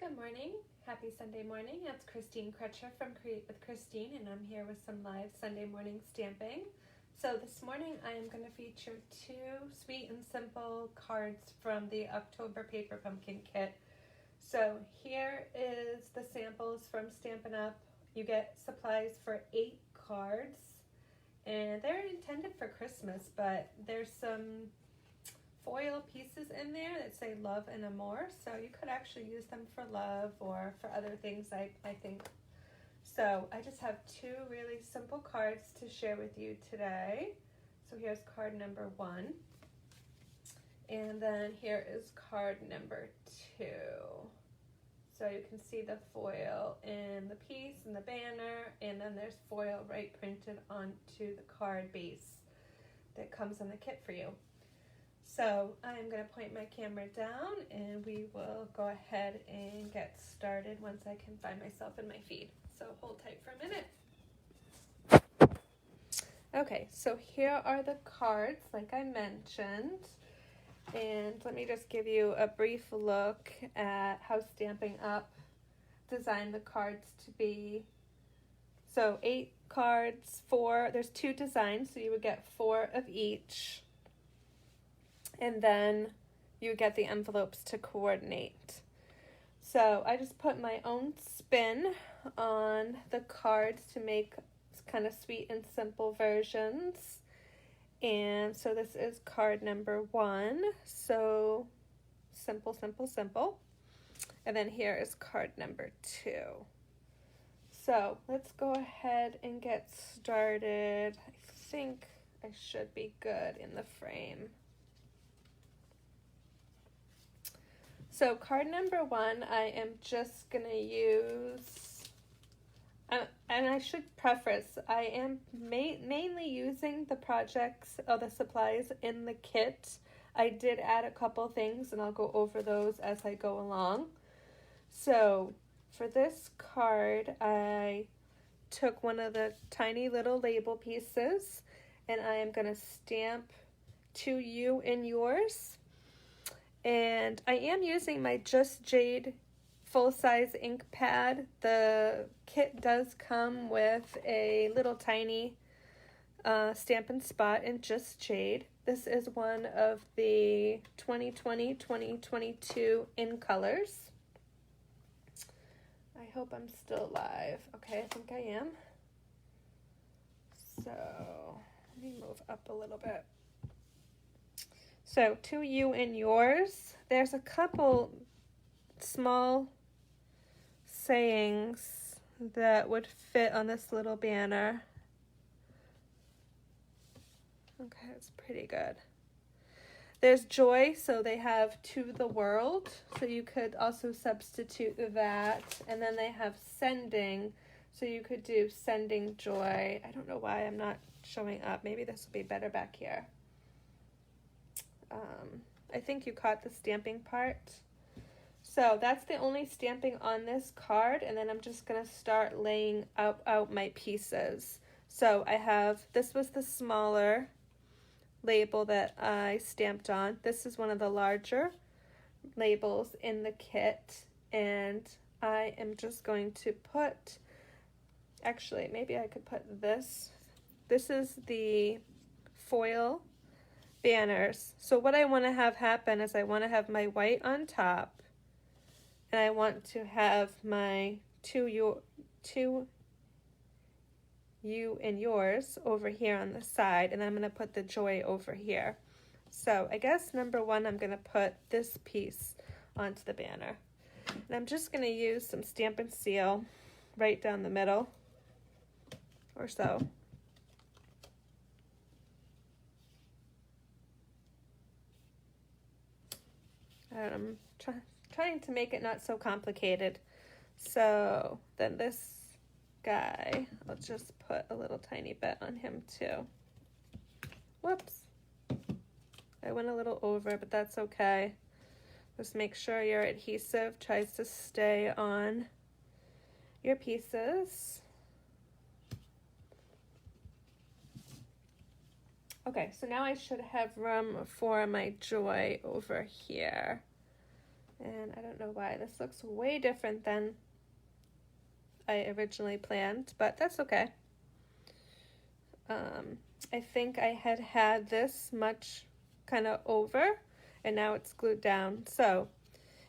Good morning. Happy Sunday morning. It's Christine Crutcher from Create with Christine, and I'm here with some live Sunday morning stamping. So this morning I am going to feature two sweet and simple cards from the October Paper Pumpkin Kit. So here is the samples from Stampin' Up. You get supplies for 8 cards, and they're intended for Christmas, but there's some foil pieces in there that say love and amour, so you could actually use them for love or for other things, I think. So I just have two really simple cards to share with you today. So here's card number 1, and then here is card number 2. So you can see the foil in the piece and the banner, and then there's foil right printed onto the card base that comes in the kit for you. So I'm going to point my camera down and we will go ahead and get started once I can find myself in my feed. So hold tight for a minute. Okay, so here are the cards like I mentioned. And let me just give you a brief look at how Stampin' Up designed the cards to be. So 8 cards, there's 2 designs, so you would get 4 of each. And then you get the envelopes to coordinate. So I just put my own spin on the cards to make kind of sweet and simple versions. And so this is card number 1. So simple, simple, simple. And then here is card number 2. So let's go ahead and get started. I think I should be good in the frame. So card number 1, I am just going to use, and I should preface, I am mainly using the projects or the supplies in the kit. I did add a couple things and I'll go over those as I go along. So for this card, I took one of the tiny little label pieces and I am going to stamp "To You and Yours." And I am using my Just Jade full-size ink pad. The kit does come with a little tiny Stampin' Spot in Just Jade. This is one of the 2020-2022 in colors. I hope I'm still live. Okay, I think I am. So let me move up a little bit. So, "To You and Yours," there's a couple small sayings that would fit on this little banner. Okay, that's pretty good. There's joy, so they have "To the World," so you could also substitute that. And then they have sending, so you could do "Sending Joy." I don't know why I'm not showing up. Maybe this will be better back here. I think you caught the stamping part. So that's the only stamping on this card, and then I'm just going to start laying out my pieces. So I have, this was the smaller label that I stamped on. This is one of the larger labels in the kit, and I am just going to put, actually maybe I could put this. This is the foil banners. So what I want to have happen is I want to have my white on top, and I want to have my to you and yours over here on the side, and I'm going to put the joy over here. So I guess number 1, I'm going to put this piece onto the banner, and I'm just going to use some Stampin' Seal right down the middle or so. I'm trying to make it not so complicated. So then this guy, I'll just put a little tiny bit on him too. Whoops. I went a little over, but that's okay. Just make sure your adhesive tries to stay on your pieces. Okay, so now I should have room for my joy over here. And I don't know why this looks way different than I originally planned, but that's okay. I think I had this much kind of over, and now it's glued down. So,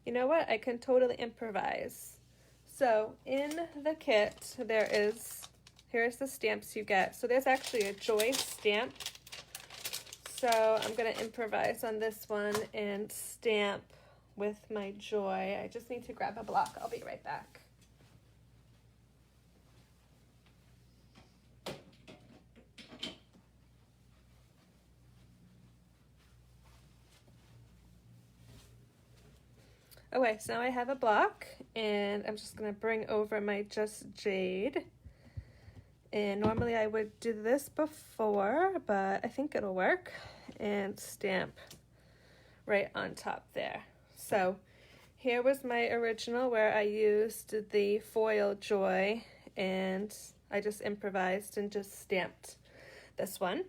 you know what? I can totally improvise. So, in the kit, here's the stamps you get. So, there's actually a joy stamp. So, I'm going to improvise on this one and stamp with my joy. I just need to grab a block. I'll be right back. Okay, so now I have a block, and I'm just going to bring over my Just Jade. And normally I would do this before, but I think it'll work. And stamp right on top there. So here was my original where I used the foil joy, and I just improvised and just stamped this one.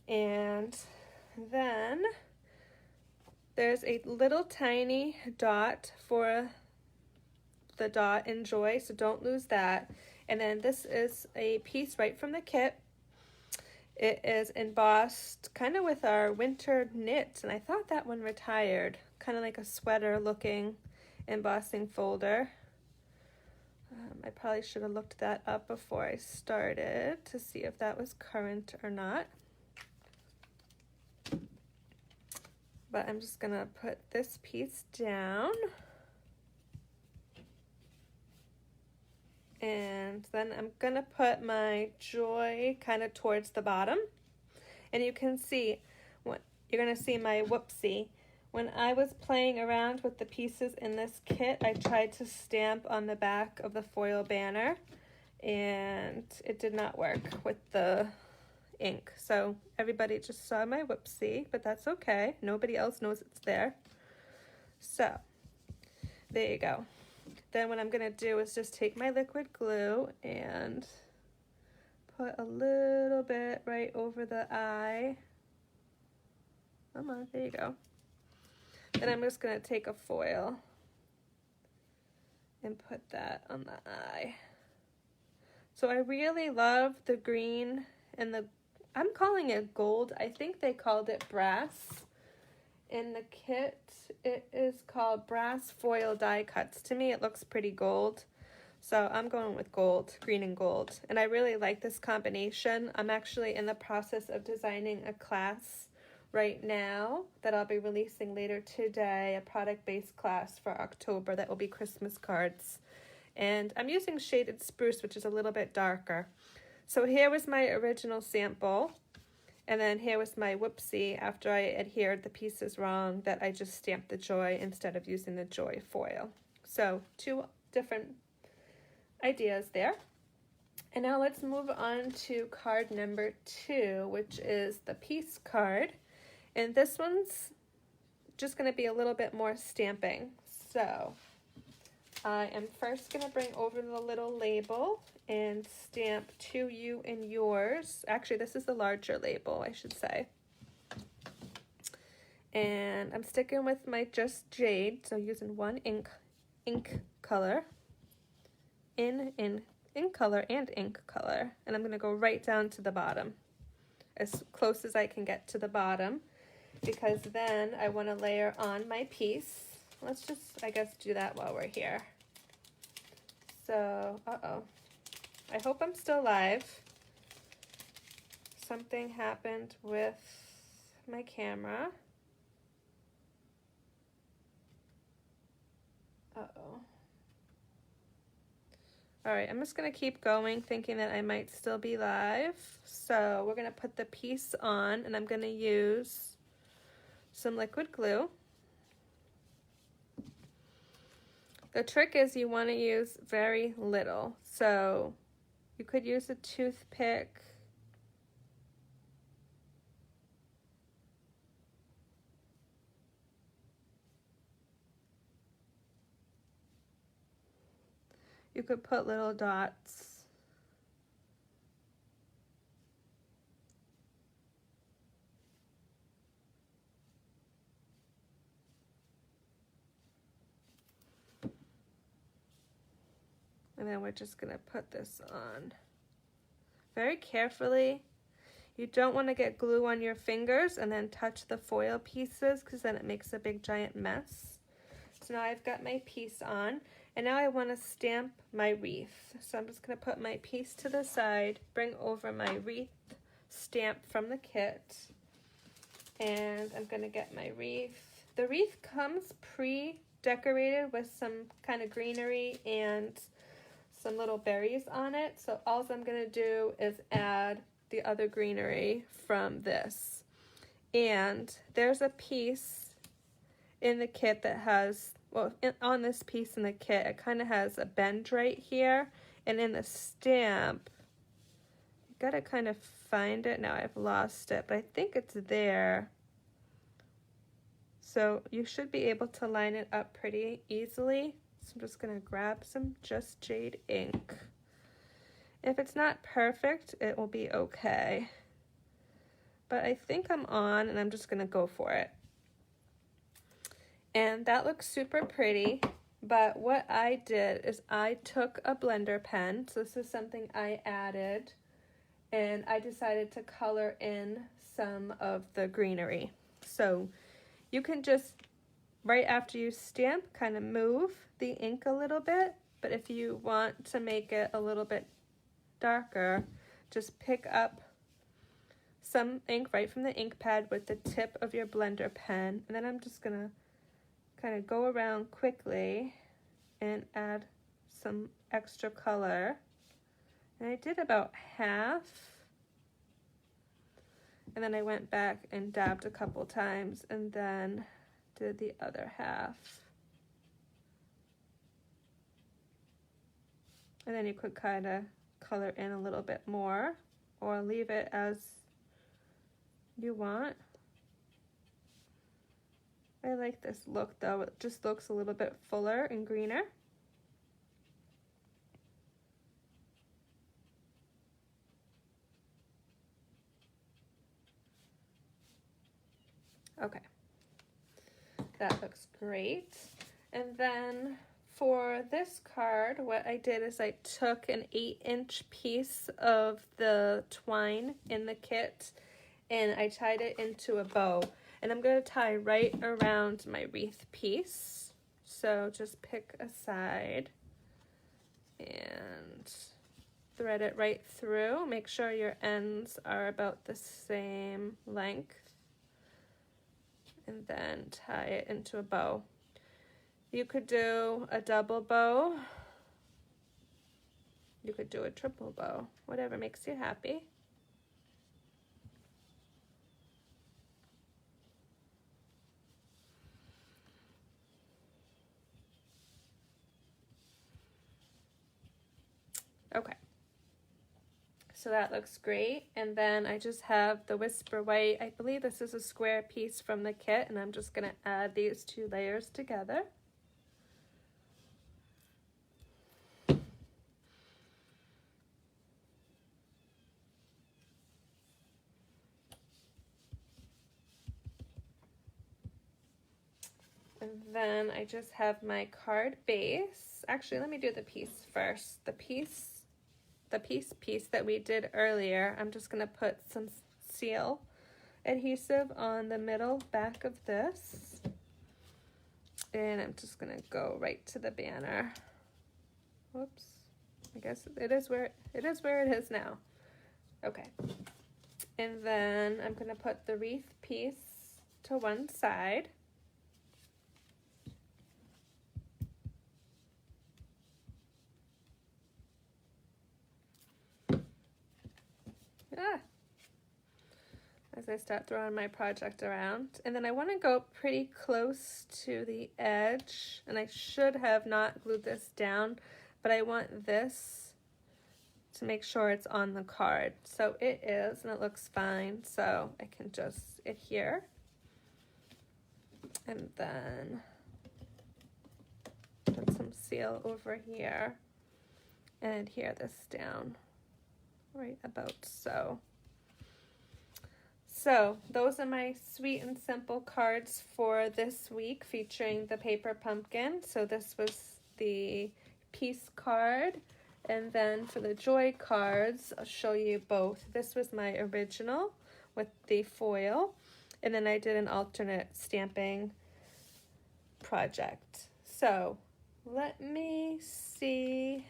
And then there's a little tiny dot for the dot in joy, so don't lose that. And then this is a piece right from the kit. It is embossed kind of with our winter knit, and I thought that one retired, kind of like a sweater looking embossing folder. I probably should have looked that up before I started to see if that was current or not. But I'm just gonna put this piece down. And then I'm gonna put my joy kind of towards the bottom. And you can see, you're gonna see my whoopsie. When I was playing around with the pieces in this kit, I tried to stamp on the back of the foil banner, and it did not work with the ink. So everybody just saw my whoopsie, but that's okay. Nobody else knows it's there. So there you go. Then what I'm going to do is just take my liquid glue and put a little bit right over the eye. Come on, there you go. Then I'm just going to take a foil and put that on the eye. So I really love the green and I'm calling it gold. I think they called it brass in the kit. It is called brass foil die cuts. To me, it looks pretty gold. So I'm going with gold, green and gold. And I really like this combination. I'm actually in the process of designing a class right now that I'll be releasing later today, a product-based class for October that will be Christmas cards. And I'm using shaded spruce, which is a little bit darker. So here was my original sample, and then here was my whoopsie after I adhered the pieces wrong that I just stamped the joy instead of using the joy foil. So 2 different ideas there. And now let's move on to card number 2, which is the piece card. And this one's just going to be a little bit more stamping. So I am first going to bring over the little label and stamp to you and yours. Actually, this is the larger label, I should say. And I'm sticking with my Just Jade, so using one ink color, in color and ink color. And I'm going to go right down to the bottom, as close as I can get to the bottom, because then I want to layer on my piece. Let's just, I guess, do that while we're here. So, I hope I'm still live. Something happened with my camera. Alright, I'm just going to keep going thinking that I might still be live. So we're going to put the piece on, and I'm going to use some liquid glue. The trick is you want to use very little. So you could use a toothpick. You could put little dots. And then we're just going to put this on very carefully. You don't want to get glue on your fingers and then touch the foil pieces, because then it makes a big giant mess. So now I've got my piece on, and now I want to stamp my wreath. So I'm just going to put my piece to the side, bring over my wreath stamp from the kit, and I'm going to get my wreath. The wreath comes pre-decorated with some kind of greenery and some little berries on it. So all I'm going to do is add the other greenery from this. And there's a piece in the kit that has, well, on this piece in the kit, it kind of has a bend right here. And in the stamp, you got to kind of find it. Now I've lost it, but I think it's there. So you should be able to line it up pretty easily. So I'm just going to grab some Just Jade ink. If it's not perfect, it will be okay. But I think I'm on, and I'm just going to go for it. And that looks super pretty. But what I did is I took a blender pen. So this is something I added. And I decided to color in some of the greenery. So you can just, right after you stamp, kind of move the ink a little bit. But if you want to make it a little bit darker, just pick up some ink right from the ink pad with the tip of your blender pen. And then I'm just going to kind of go around quickly and add some extra color. And I did about half. And then I went back and dabbed a couple times and then did the other half. And then you could kind of color in a little bit more or leave it as you want. I like this look though. It just looks a little bit fuller and greener. Okay, that looks great. And then for this card, what I did is I took an 8-inch piece of the twine in the kit and I tied it into a bow. And I'm going to tie right around my wreath piece. So just pick a side and thread it right through. Make sure your ends are about the same length. And then tie it into a bow. You could do a double bow. You could do a triple bow. Whatever makes you happy. Okay. So that looks great. And then I just have the Whisper White. I believe this is a square piece from the kit, and I'm just going to add these two layers together. And then I just have my card base. Actually, let me do the piece first. The piece that we did earlier, I'm just going to put some seal adhesive on the middle back of this. And I'm just going to go right to the banner. Whoops. I guess it is where it is now. Okay. And then I'm going to put the wreath piece to one side. As I start throwing my project around. And then I want to go pretty close to the edge, and I should have not glued this down, but I want this to make sure it's on the card. So it is, and it looks fine, so I can just adhere. And then put some seal over here and adhere this down right about so. So those are my sweet and simple cards for this week featuring the paper pumpkin. So this was the peace card. And then for the joy cards, I'll show you both. This was my original with the foil. And then I did an alternate stamping project. So let me see.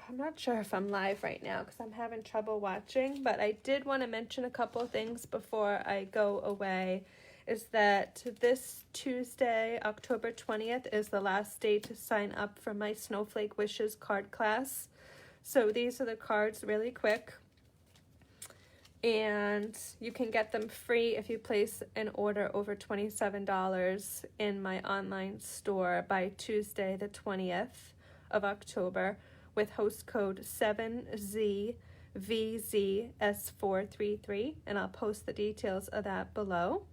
I'm not sure if I'm live right now because I'm having trouble watching, but I did want to mention a couple of things before I go away. Is that this Tuesday, October 20th, is the last day to sign up for my Snowflake Wishes card class. So these are the cards really quick. And you can get them free if you place an order over $27 in my online store by Tuesday, the 20th of October, with host code 7ZVZS433. And I'll post the details of that below.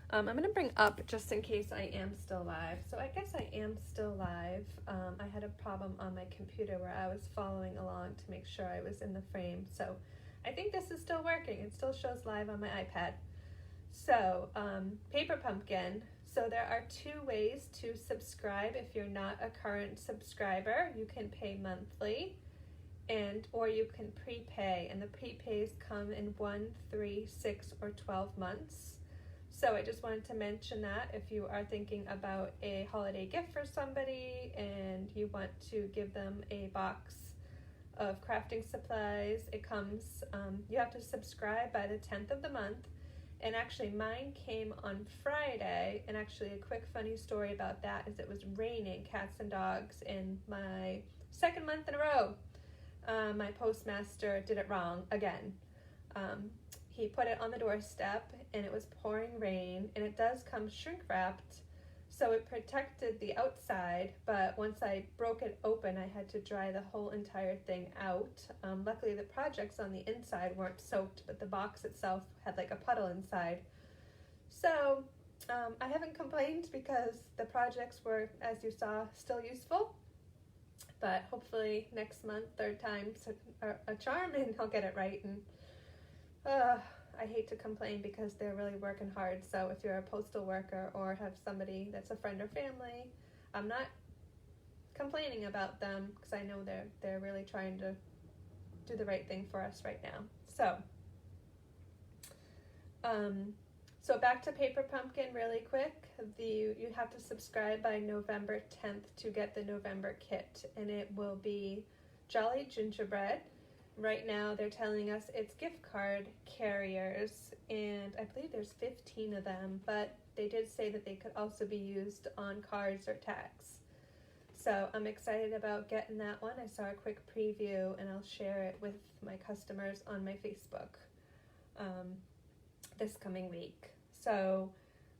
I'm going to bring up just in case I am still live. So I guess I am still live. I had a problem on my computer where I was following along to make sure I was in the frame. So I think this is still working. It still shows live on my iPad. So Paper Pumpkin. So there are two ways to subscribe. If you're not a current subscriber, you can pay monthly or you can prepay. And the prepays come in 1, 3, 6, or 12 months. So I just wanted to mention that if you are thinking about a holiday gift for somebody and you want to give them a box of crafting supplies, it comes, you have to subscribe by the 10th of the month. And actually mine came on Friday, and actually a quick funny story about that is it was raining cats and dogs in my second month in a row. My postmaster did it wrong again. He put it on the doorstep and it was pouring rain, and it does come shrink wrapped, so it protected the outside, but once I broke it open I had to dry the whole entire thing out. Luckily the projects on the inside weren't soaked, but the box itself had like a puddle inside. So I haven't complained because the projects were, as you saw, still useful. But hopefully next month, third time's a charm, and I'll get it right. And I hate to complain because they're really working hard. So if you're a postal worker or have somebody that's a friend or family, I'm not complaining about them because I know they're really trying to do the right thing for us right now. So back to Paper Pumpkin really quick. You have to subscribe by November 10th to get the November kit, and it will be Jolly Gingerbread. Right now they're telling us it's gift card carriers, and I believe there's 15 of them, but they did say that they could also be used on cards or tags. So I'm excited about getting that one. I saw a quick preview, and I'll share it with my customers on my Facebook this coming week. So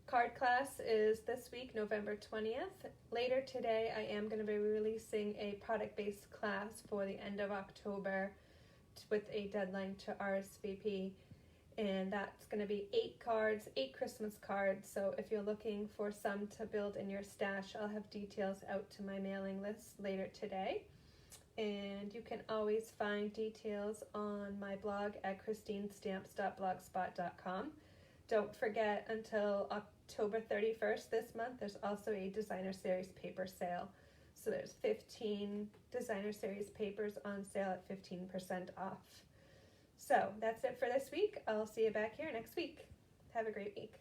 card class is this week, November 20th. Later today I am going to be releasing a product-based class for the end of October with a deadline to RSVP, and that's going to be 8 cards, 8 Christmas cards. So if you're looking for some to build in your stash, I'll have details out to my mailing list later today. And you can always find details on my blog at christinestamps.blogspot.com. Don't forget, until October 31st this month, there's also a designer series paper sale. So there's 15 designer series papers on sale at 15% off. So that's it for this week. I'll see you back here next week. Have a great week.